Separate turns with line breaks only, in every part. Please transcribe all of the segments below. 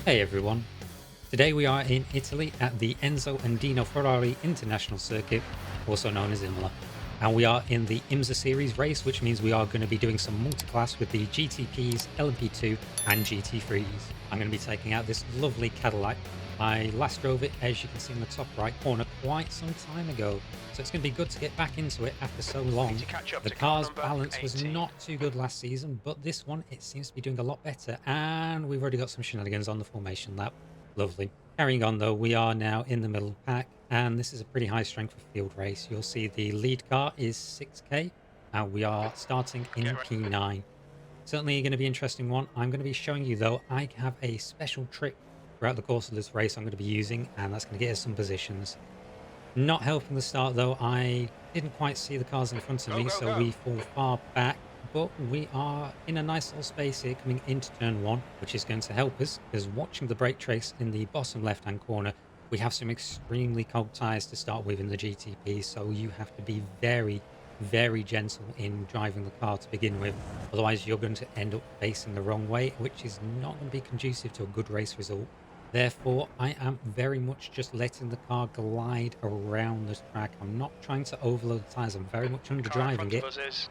Hey everyone, today we are in Italy at the Enzo and Dino Ferrari International Circuit, also known as Imola. And we are in the IMSA Series race, which means we are going to be doing some multi-class with the GTPs, LMP2 and GT3s. I'm going to be taking out this lovely Cadillac. I last drove it, as you can see in the top right corner, quite some time ago. So it's going to be good to get back into it after so long. The car's balance was not too good last season, but this one, it seems to be doing a lot better. And we've already got some shenanigans on the formation lap. Lovely. Carrying on though, we are now in the middle pack, and this is a pretty high strength of field race. You'll see the lead car is 6K, and we are starting in P9. Certainly going to be an interesting one. I'm going to be showing you though, I have a special trick throughout the course of this race I'm going to be using, and that's going to get us some positions. Not helping the start though, I didn't quite see the cars in front of me, so we fall far back. But we are in a nice little space here coming into turn one, which is going to help us, because watching the brake trace in the bottom left-hand corner, we have some extremely cold tyres to start with in the GTP, so you have to be very, very gentle in driving the car to begin with. Otherwise, you're going to end up facing the wrong way, which is not going to be conducive to a good race result. Therefore, I am very much just letting the car glide around this track. I'm not trying to overload the tyres. I'm very much underdriving it.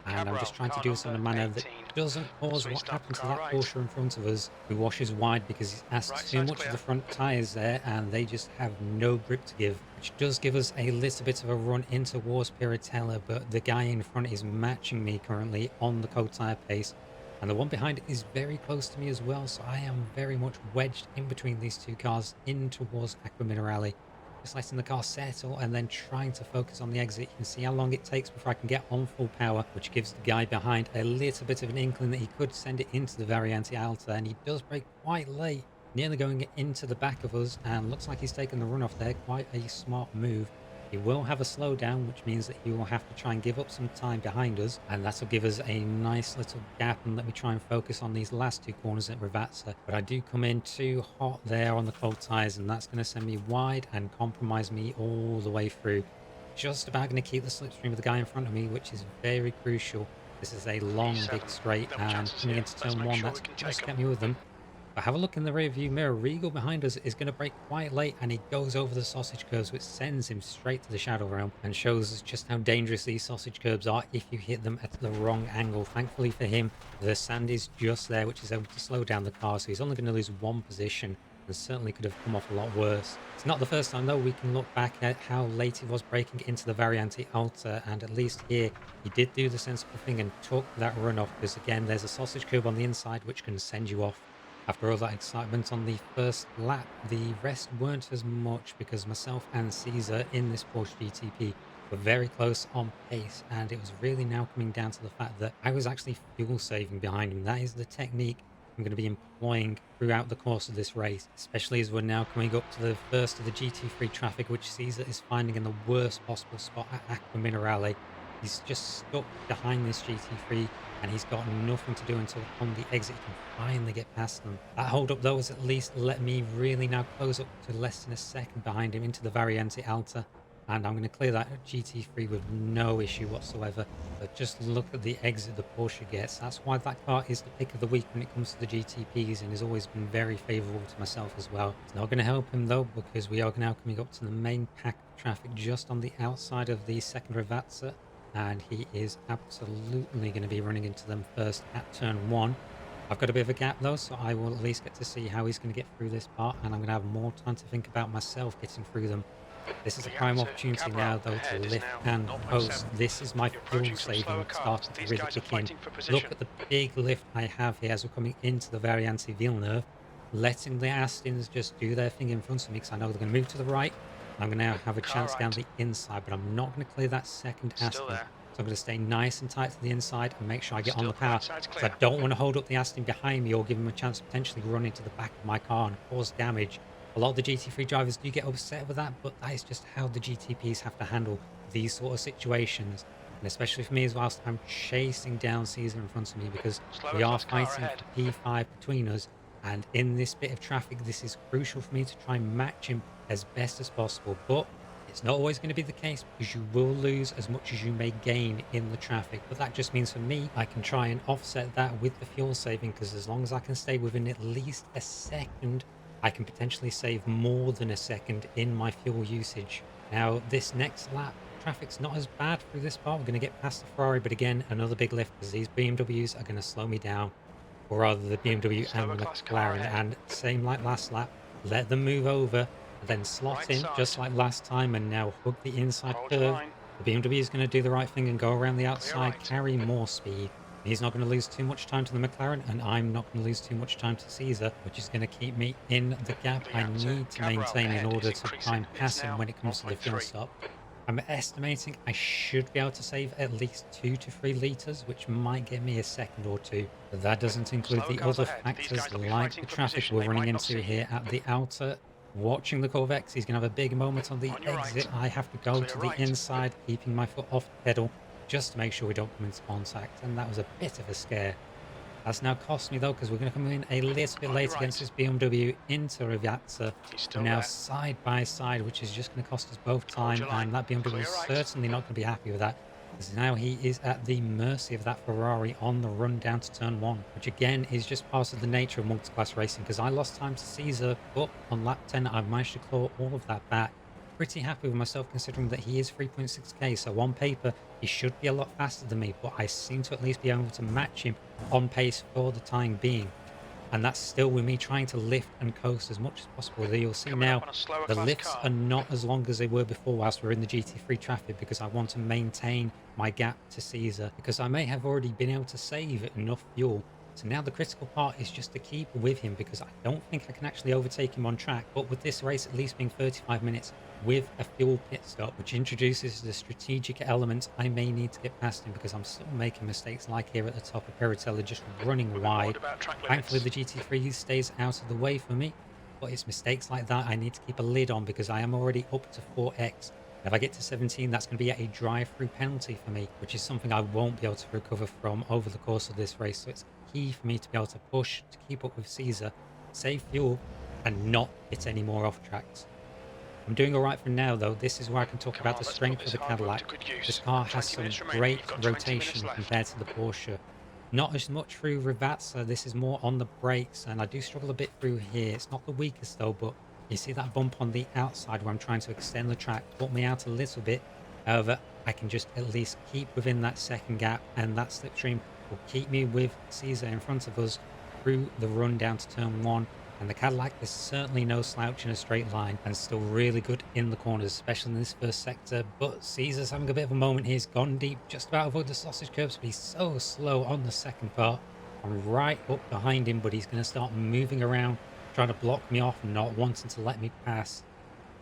And I'm just trying to do this in a manner that doesn't cause what happened to that Porsche in front of us, who washes wide because he's asked too much of the front tyres there, and they just have no grip to give, which does give us a little bit of a run in towards Piratella, but the guy in front is matching me currently on the cold tyre pace. And the one behind is very close to me as well, so I am very much wedged in between these two cars in towards Aqua Minerale. Just letting the car settle and then trying to focus on the exit. You can see how long it takes before I can get on full power, which gives the guy behind a little bit of an inkling that he could send it into the Variante Alta, and he does brake quite late, nearly going into the back of us, and looks like he's taken the run off there. Quite a smart move. He will have a slowdown, which means that he will have to try and give up some time behind us, and that'll give us a nice little gap. And let me try and focus on these last two corners at Ravazza. But I do come in too hot there on the cold tyres, and that's going to send me wide and compromise me all the way through. Just about going to keep the slipstream of the guy in front of me, which is very crucial. This is a long, big straight, and coming into turn one, that's just kept me with them. But have a look in the rear view mirror. Regal behind us is going to brake quite late, and he goes over the sausage curbs, which sends him straight to the shadow realm and shows us just how dangerous these sausage curbs are if you hit them at the wrong angle. Thankfully for him, the sand is just there, which is able to slow down the car, so he's only going to lose one position, and certainly could have come off a lot worse. It's not the first time though we can look back at how late he was braking into the Variante Alta, and at least here he did do the sensible thing and took that run off, because again there's a sausage curb on the inside which can send you off. After all that excitement on the first lap, the rest weren't as much, because myself and Caesar in this Porsche GTP were very close on pace, and it was really now coming down to the fact that I was actually fuel saving behind him. That is the technique I'm going to be employing throughout the course of this race, especially as we're now coming up to the first of the GT3 traffic, which Caesar is finding in the worst possible spot at Aqua Minerale. He's just stuck behind this GT3, and he's got nothing to do until on the exit he can finally get past them. That hold up though has at least let me really now close up to less than a second behind him into the Variante Alta, and I'm going to clear that GT3 with no issue whatsoever. But just look at the exit the Porsche gets. That's why that car is the pick of the week when it comes to the GTPs, and has always been very favourable to myself as well. It's not going to help him though, because we are now coming up to the main pack of traffic just on the outside of the second Ravazza, and he is absolutely going to be running into them first at turn one. I've got a bit of a gap though, so I will at least get to see how he's going to get through this part, and I'm going to have more time to think about myself getting through them. This is a prime opportunity now though to lift and post. This is my fuel saving starting to really kick in. Look at the big lift I have here as we're coming into the Variante Villeneuve, letting the Astons just do their thing in front of me, because I know they're going to move to the right. I'm going to now have a chance down the inside, but I'm not going to clear that second Aston. So I'm going to stay nice and tight to the inside and make sure I get on the power, because I don't want to hold up the Aston behind me or give him a chance to potentially run into the back of my car and cause damage. A lot of the GT3 drivers do get upset with that, but that is just how the GTPs have to handle these sort of situations. And especially for me as whilst I'm chasing down Caesar in front of me, because we are fighting for P5 between us. And in this bit of traffic, this is crucial for me to try and match him as best as possible. But it's not always going to be the case, because you will lose as much as you may gain in the traffic. But that just means for me, I can try and offset that with the fuel saving, because as long as I can stay within at least a second I can potentially save more than a second in my fuel usage. Now, this next lap, traffic's not as bad through this part. We're going to get past the Ferrari, but again, another big lift because these BMWs are going to slow me down, or rather the BMW and
Slower
the
class car
McLaren.
ahead.
And same like last lap, let them move over and then slot
Right
in
side.
just like last time and now hug the inside
Hold your
curve.
line.
The BMW is going to do the right thing and go around the
Clear
outside,
right.
carry more speed. He's not going to lose too much time to the McLaren, and I'm not going to lose too much time to Caesar, which is going to keep me in the gap
The
I need to
cab rail
maintain in
ahead is
order to try
increasing.
and
It's
pass him
now
when it comes to the fuel
1.3.
stop. I'm estimating I should be able to save at least 2 to 3 litres, which might get me a second or two. But that doesn't include
Slower
the
cars
other
ahead. These
factors
guys will be
like
fighting
the
for
traffic
position.
we're
They
running
might not
into
see you.
here at the outer. Watching the Corvettes, he's going to have a big moment on the
On your right.
exit. I have to go
Clear
to the
right.
inside, keeping my foot off the pedal just to make sure we don't come into contact. And that was a bit of a scare. That's now cost me though, because we're going to come in a little bit
On your
late against
right.
this BMW into Rivazza.
He's
We're
still
now
there.
side by side, which is just going to cost us both
Hold
time,
your line.
and that BMW is
Clear right.
certainly not going to be happy with that, because now he is at the mercy of that Ferrari on the run down to turn one, which again is just part of the nature of multi-class racing, because I lost time to Caesar, but on lap 10 I managed to claw all of that back. Pretty happy with myself considering that he is 3.6k, so on paper he should be a lot faster than me, but I seem to at least be able to match him on pace for the time being. And that's still with me trying to lift and coast as much as possible. There you'll see
Coming up
now
on a slower
the
class
lifts
car.
are not as long as they were before whilst we're in the GT3 traffic, because I want to maintain my gap to Caesar, because I may have already been able to save enough fuel. So now the critical part is just to keep with him, because I don't think I can actually overtake him on track. But with this race at least being 35 minutes with a fuel pit stop, which introduces the strategic elements, I may need to get past him, because I'm still making mistakes like here at the top of Piratella, just running
We've been warned
wide.
about track
Thankfully,
limits.
the GT3 stays out of the way for me, but it's mistakes like that I need to keep a lid on, because I am already up to 4x. If I get to 17, that's going to be a drive-through penalty for me, which is something I won't be able to recover from over the course of this race. So it's key for me to be able to push to keep up with Caesar, save fuel, and not hit any more off tracks. I'm doing all right for now, though. This is where I can talk
Come
about
on,
the
let's put
strength of
this
the
hard work
Cadillac.
to good
This
use.
car has
20
some
minutes remaining.
great
You've got 20 minutes
rotation
left.
compared to the Porsche. Not as much through Rivazza. This is more on the brakes, and I do struggle a bit through here. It's not the weakest though, but you see that bump on the outside where I'm trying to extend the track, put me out a little bit. However, I can just at least keep within that second gap, and that slipstream will keep me with Caesar in front of us through the run down to turn one. And the Cadillac is certainly no slouch in a straight line, and still really good in the corners, especially in this first sector. But Caesar's having a bit of a moment. He's gone deep, just about avoid the sausage curbs, but he's so slow on the second part. I'm right up behind him, but he's going to start moving around, trying to block me off, not wanting to let me pass.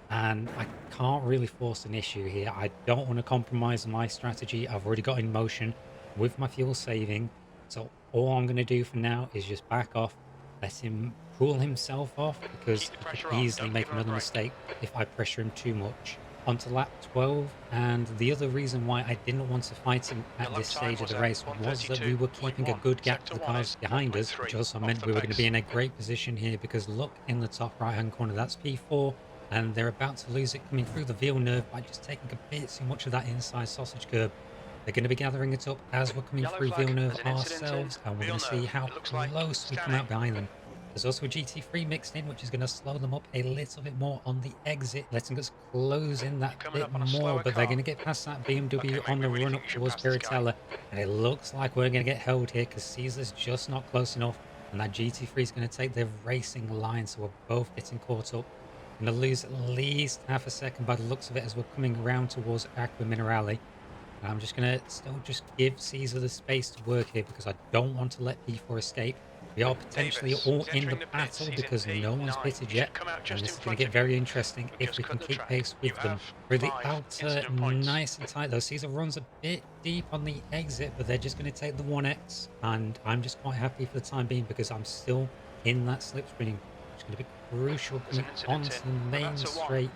And I can't really force an issue here. I don't want to compromise on my strategy. I've already got in motion with my fuel saving. So all I'm going to do for now is just back off, let him pull himself off, because
Keep the
he could
pressure on.
easily
Don't
make
give him a
another
break.
mistake if I pressure him too much. Onto lap 12, and the other reason why I didn't want to fight him
The
at
lap
this
time
stage of
was
the
at
race was that we were keeping a
132.1.
good gap to
Sector
the
1
cars
is
behind us, which
1.3
also
off
meant
the
we were going to be
pace.
in a great position here, because look in the top right hand corner, that's P4, and they're about to lose it coming through the Villeneuve by just taking a bit too much of that inside sausage curb. They're going to be gathering it up as we're coming
Yellow
through
flag.
Villeneuve
There's an incident in
ourselves, and we're going to see
Villeneuve.
how
It looks like
close we come
scanning.
out behind them. There's also a GT3 mixed in, which is going to slow them up a little bit more on the exit, letting us close in that
You're coming
bit
up on a
more,
slower
but they're
car.
going to get past that
Okay,
BMW
mate,
on
we
the
really
run
think
up
you should
towards
pass this guy.
Piratella, and it looks like we're going to get held here because Caesar's just not close enough, and that GT3 is going to take their racing line, so we're both getting caught up. Going to lose at least half a second by the looks of it as we're coming around towards Aqua Minerale. And I'm just going to still just give Caesar the space to work here, because I don't want to let P4 escape. We are potentially
Davis,
all
he's
in the
entering the pits.
battle
He's in
because no one's
P9.
pitted
He
yet.
should come out
And
just
this
in
is going to
front
get
of you.
very interesting
We've
if
just
we can
cut the
keep
track.
pace
You
with them.
have
Through the
5
outer,
incident points.
nice and tight though. Caesar runs a bit deep on the exit, but they're just going to take the 1x. And I'm just quite happy for the time being, because I'm still in that slipstream, which is going to be crucial
There's an
coming
incident
onto the
in
main
Ravazza 1.
straight.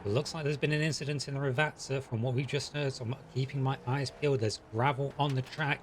It looks like there's been an incident in the Rivazza from what we've just heard, so I'm keeping my eyes peeled. There's gravel on the track,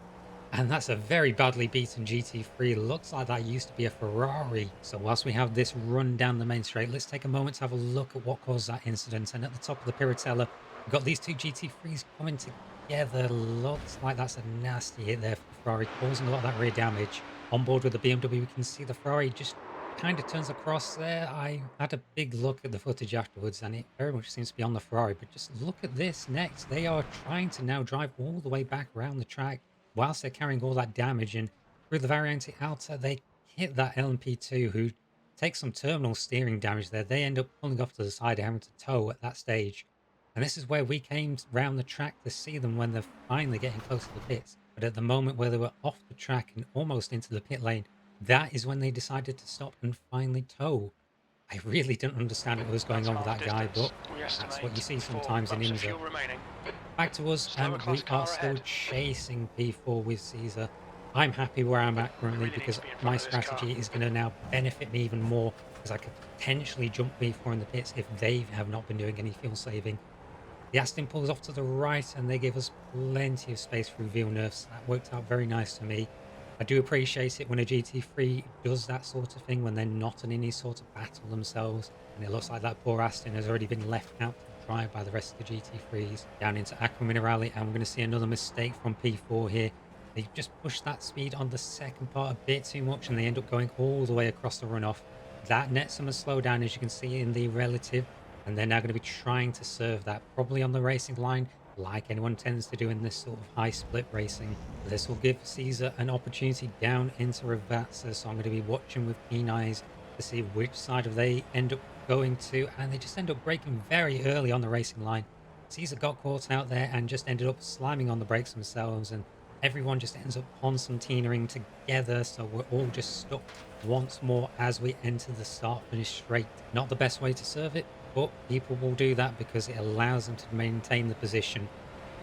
and that's a very badly beaten GT3. Looks like that used to be a Ferrari. So whilst we have this run down the main straight, let's take a moment to have a look at what caused that incident. And at the top of the Piratella, we've got these two GT3s coming together. Looks like that's a nasty hit there for the Ferrari, causing a lot of that rear damage. On board with the BMW, we can see the Ferrari just kind of turns across there. I had a big look at the footage afterwards, and it very much seems to be on the Ferrari. But just look at this next. They are trying to now drive all the way back around the track whilst they're carrying all that damage. And through the Variante Alta, they hit that LMP2, who takes some terminal steering damage there. They end up pulling off to the side, having to tow at that stage. And this is where we came round the track to see them when they're finally getting close to the pits. But at the moment where they were off the track and almost into the pit lane, that is when they decided to stop and finally tow. I really didn't understand what was going
That's
on with
half
that guy,
distance.
but
We
that's what you
estimate
see
4
sometimes in
laps of
IMSA.
fuel remaining.
Back to us,
Slower
and
class
we are
car
still
ahead.
chasing P4 with Caesar. I'm happy where I'm at
We
currently
really need to
because
be in
my
front of this car.
strategy is going to now benefit me even more, because I could potentially jump P4 in the pits if they have not been doing any fuel saving. The Aston pulls off to the right, and they give us plenty of space through Villeneuve, so that worked out very nice for me. I do appreciate it when a GT3 does that sort of thing, when they're not in any sort of battle themselves, and it looks like that poor Aston has already been left out to dry by the rest of the GT3s. Down into Aqua Minerale, and we're going to see another mistake from P4 here. They just push that speed on the second part a bit too much, and they end up going all the way across the runoff. That nets them a slowdown, as you can see in the relative, and they're now going to be trying to serve that probably on the racing line, like anyone tends to do in this sort of high split racing. This will give Caesar an opportunity down into Ravazza, so I'm going to be watching with keen eyes to see which side of they end up going to, and they just end up braking very early on the racing line. Caesar got caught out there and just ended up slamming on the brakes themselves, and everyone just ends up concertinaing together, so we're all just stuck once more as we enter the start finish straight. Not the best way to serve it, but people will do that because it allows them to maintain the position.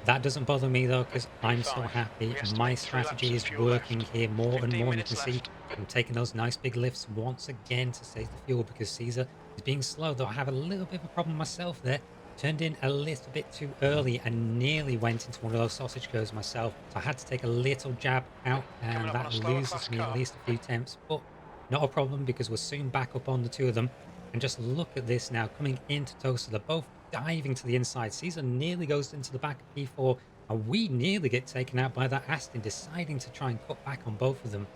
That doesn't bother me though, because I'm so
P5.
happy
We
my
estimate 3 laps
strategy
of
is
fuel
working
left.
here more and
15
more. And you can
minutes
see
left.
I'm taking those nice big lifts once again to save the fuel, because Caesar is being slow, though I have a little bit of a problem myself there. Turned in a little bit too early and nearly went into one of those sausage curves myself. So I had to take a little jab out,
Coming
and
up on
that
a slower
loses
class
me at
car.
least a few tenths, but not a problem because we're soon back up on the two of them. And just look at this now, coming into Toaster. They're both diving to the inside. Caesar nearly goes into the back of P4, and we nearly get taken out by that Aston, deciding to try and cut back on both of them.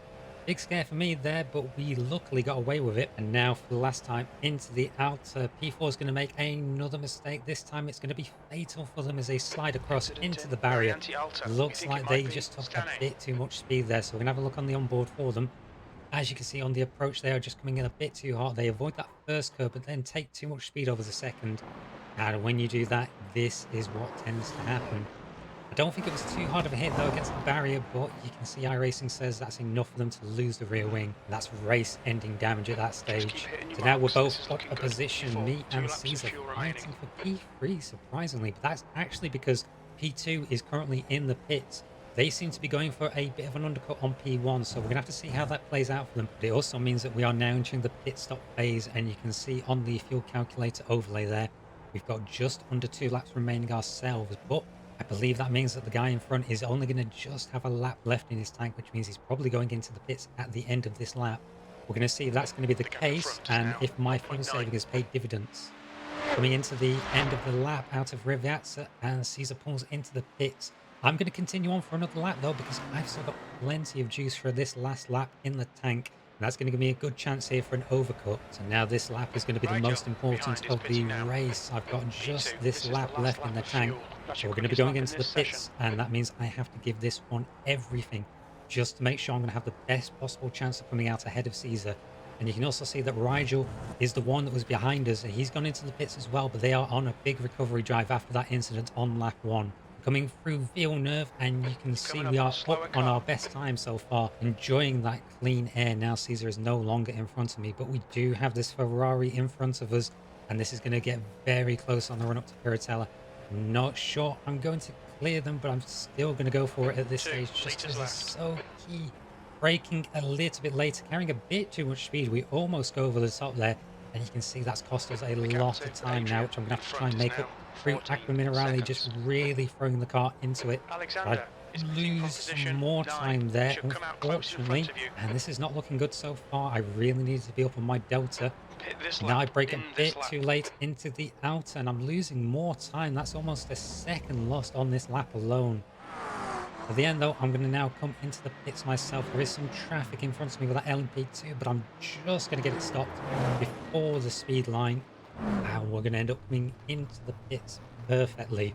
Big scare for me there, but we luckily got away with it. And now for the last time into the outer, P4 is going to make another mistake. This time it's going to be fatal for them as they slide across
Incident
into
in
the barrier.
Variante Alta. We
Looks
think it
like they
might be
just took a
scanning.
bit too much speed there, so we're going to have a look on the onboard for them. As you can see on the approach, they are just coming in a bit too hot. They avoid that first curve, but then take too much speed over the second. And when you do that, this is what tends to happen. I don't think it was too hard of a hit though against the barrier, but you can see iRacing says that's enough for them to lose the rear wing. That's race-ending damage at that
Just keep
stage.
hitting your
So now we're
marks.
both
This is
up
looking
a
good.
position,
P4.
me
2
and
laps of
Caesar
fuel remaining.
fighting for P3, surprisingly. But that's actually because P2 is currently in the pits. They seem to be going for a bit of an undercut on P1, so we're going to have to see how that plays out for them. But it also means that we are now entering the pit stop phase, and you can see on the fuel calculator overlay there, we've got just under 2 laps remaining ourselves, but I believe that means that the guy in front is only going to just have a lap left in his tank, which means he's probably going into the pits at the end of this lap. We're going to see if that's going to be the
The gap in
case,
front is
and
now
if my
zero
fuel
point 0.9.
saving has paid dividends. Coming into the end of the lap out of Rivazza, and Caesar pulls into the pits. I'm going to continue on for another lap though, because I've still got plenty of juice for this last lap in the tank. And that's going to give me a good chance here for an overcut. So now this lap is going to be the
Rigel
most important
behind is
of the
pitting now.
race. I've got
P2.
just this
This is the
lap
last
left in
lap
the
of
tank.
fuel. That's
So
your
we're going to be
quickest
going
lap in
into the
this session.
pits, and that means I have to give this one everything just to make sure I'm going to have the best possible chance of coming out ahead of Caesar. And you can also see that Rigel is the one that was behind us. He's gone into the pits as well, but they are on a big recovery drive after that incident on lap one. Coming through Villeneuve, and you can see
Coming
we
up on
are
a slower
up on
car.
our best time so far, enjoying that clean air. Now Caesar is no longer in front of me, but we do have this Ferrari in front of us, and this is going to get very close on the run up to Piratella. Not sure I'm going to clear them, but I'm still going to go for it at this
2
stage, just
litres
because it's
left.
so key. Braking a little bit later, carrying a bit too much speed. We almost go over the top there, and you can see that's cost us a
The gap
lot
to
of time now,
Adrian
which I'm going
in
to have to try
front
and
is
make
now
up through
14
Aqua Minerale, just
seconds.
really throwing the car into it. But
Alexander
I
is pitting from
lose some
position
more
9.
time there,
Should come out close in front
unfortunately,
of you.
and this is not looking good so far. I really need to be up on my delta.
Pit this
Now I
lap
break a
in this
bit
lap.
too late into the outer, and I'm losing more time. That's almost a second lost on this lap alone. At the end though, I'm going to now come into the pits myself. There is some traffic in front of me with that LMP2, but I'm just going to get it stopped before the speed line. And we're going to end up coming into the pits perfectly,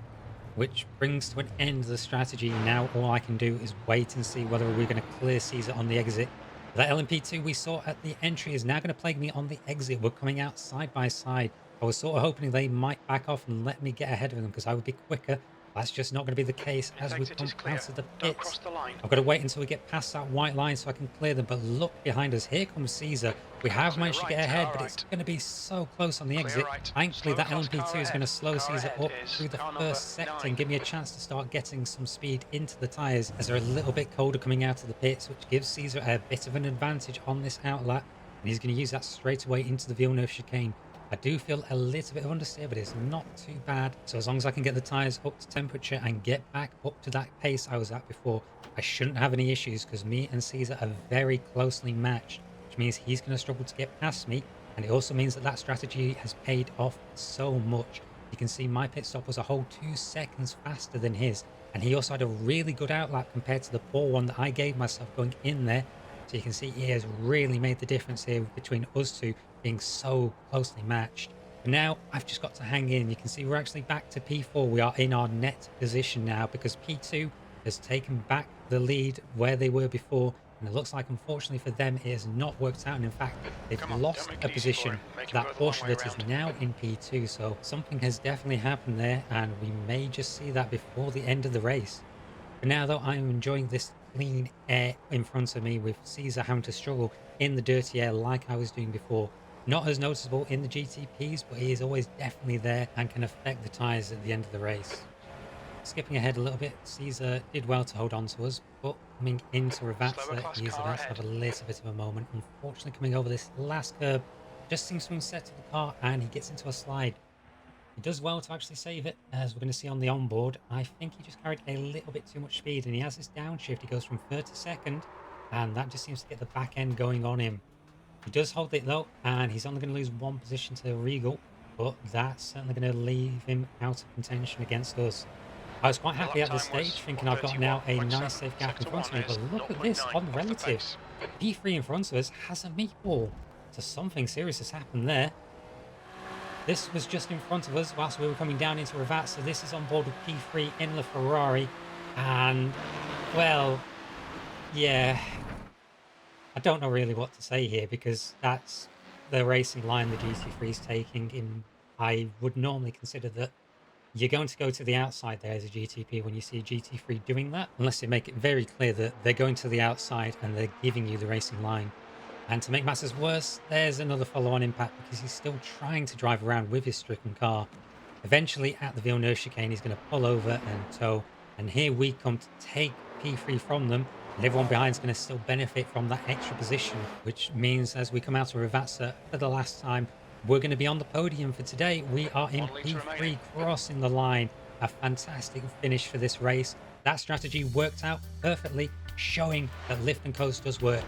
which brings to an end the strategy. Now all I can do is wait and see whether we're going to clear Caesar on the exit. That LMP2 we saw at the entry is now going to plague me on the exit. We're coming out side by side. I was sort of hoping they might back off and let me get ahead of them because I would be quicker. That's just not going to be the case as we come out of the pits. I've got to wait until we get past that white line so I can clear them. But look behind us. Here comes Caesar. We have managed to get ahead, but it's going to be so close on the exit. Thankfully, that LMP2 is going to slow Caesar up through the first sector and give me a chance to start getting some speed into the tyres as they're a little bit colder coming out of the pits, which gives Caesar a bit of an advantage on this outlet. And he's going to use that straight away into the Villeneuve chicane. I do feel a little bit of understeer, but it's not too bad. So as long as I can get the tyres up to temperature and get back up to that pace I was at before, I shouldn't have any issues because me and Caesar are very closely matched, which means he's going to struggle to get past me. And it also means that that strategy has paid off so much. You can see my pit stop was a whole 2 seconds faster than his. And he also had a really good outlap compared to the poor one that I gave myself going in there. So you can see he has really made the difference here between us two being so closely matched. But now I've just got to hang in. You can see we're actually back to P4. We are in our net position now because P2 has taken back the lead where they were before. And it looks like, unfortunately for them, it has not worked out. And in fact, they've lost a position to that Porsche that is now in P2. So something has definitely happened there. And we may just see that before the end of the race. For now, though, I'm enjoying this clean air in front of me with Caesar having to struggle in the dirty air like I was doing before. Not as noticeable in the GTPs, but he is always definitely there and can affect the tyres at the end of the race. Skipping ahead a little bit, Caesar did well to hold on to us, but coming into Ravazza, he is about to have a little bit of a moment. Unfortunately, coming over this last curb, just seems to set to the car and he gets into a slide. He does well to actually save it, as we're going to see on the onboard. I think he just carried a little bit too much speed, and he has this downshift. He goes from third to second, and that just seems to get the back end going on him. He does hold it though, and he's only going to lose one position to Regal, but that's certainly going to leave him out of contention against us. I was quite happy at this stage, thinking I've got now a nice safe gap in front of me, but look at this on relative. P3 in front of us has a meatball, so something serious has happened there. This was just in front of us whilst we were coming down into Ravazza. So this is on board with P3 in the Ferrari, and well, yeah, I don't know really what to say here because that's the racing line the GT3 is taking. I would normally consider that you're going to go to the outside there as a GTP when you see a GT3 doing that, unless they make it very clear that they're going to the outside and they're giving you the racing line. And to make matters worse, there's another follow-on impact because he's still trying to drive around with his stricken car. Eventually, at the Villeneuve chicane, he's going to pull over and tow. And here we come to take P3 from them. And everyone behind is going to still benefit from that extra position, which means as we come out of Ravazza for the last time, we're going to be on the podium for today. We are in P3 crossing the line. A fantastic finish for this race. That strategy worked out perfectly, showing that lift and coast does work.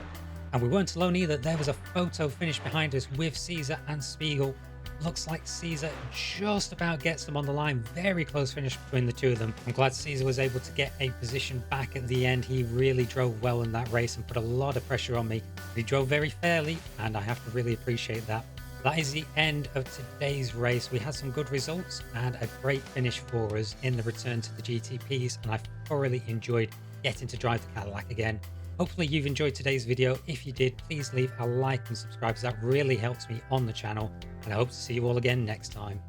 And we weren't alone either. There was a photo finish behind us with Caesar and Spiegel. Looks like Caesar just about gets them on the line. Very close finish between the two of them. I'm glad Caesar was able to get a position back at the end. He really drove well in that race and put a lot of pressure on me. He drove very fairly, and I have to really appreciate that. That is the end of today's race. We had some good results and a great finish for us in the return to the GTPs, and I thoroughly enjoyed getting to drive the Cadillac again. Hopefully you've enjoyed today's video. If you did, please leave a like and subscribe, as that really helps me on the channel, and I hope to see you all again next time.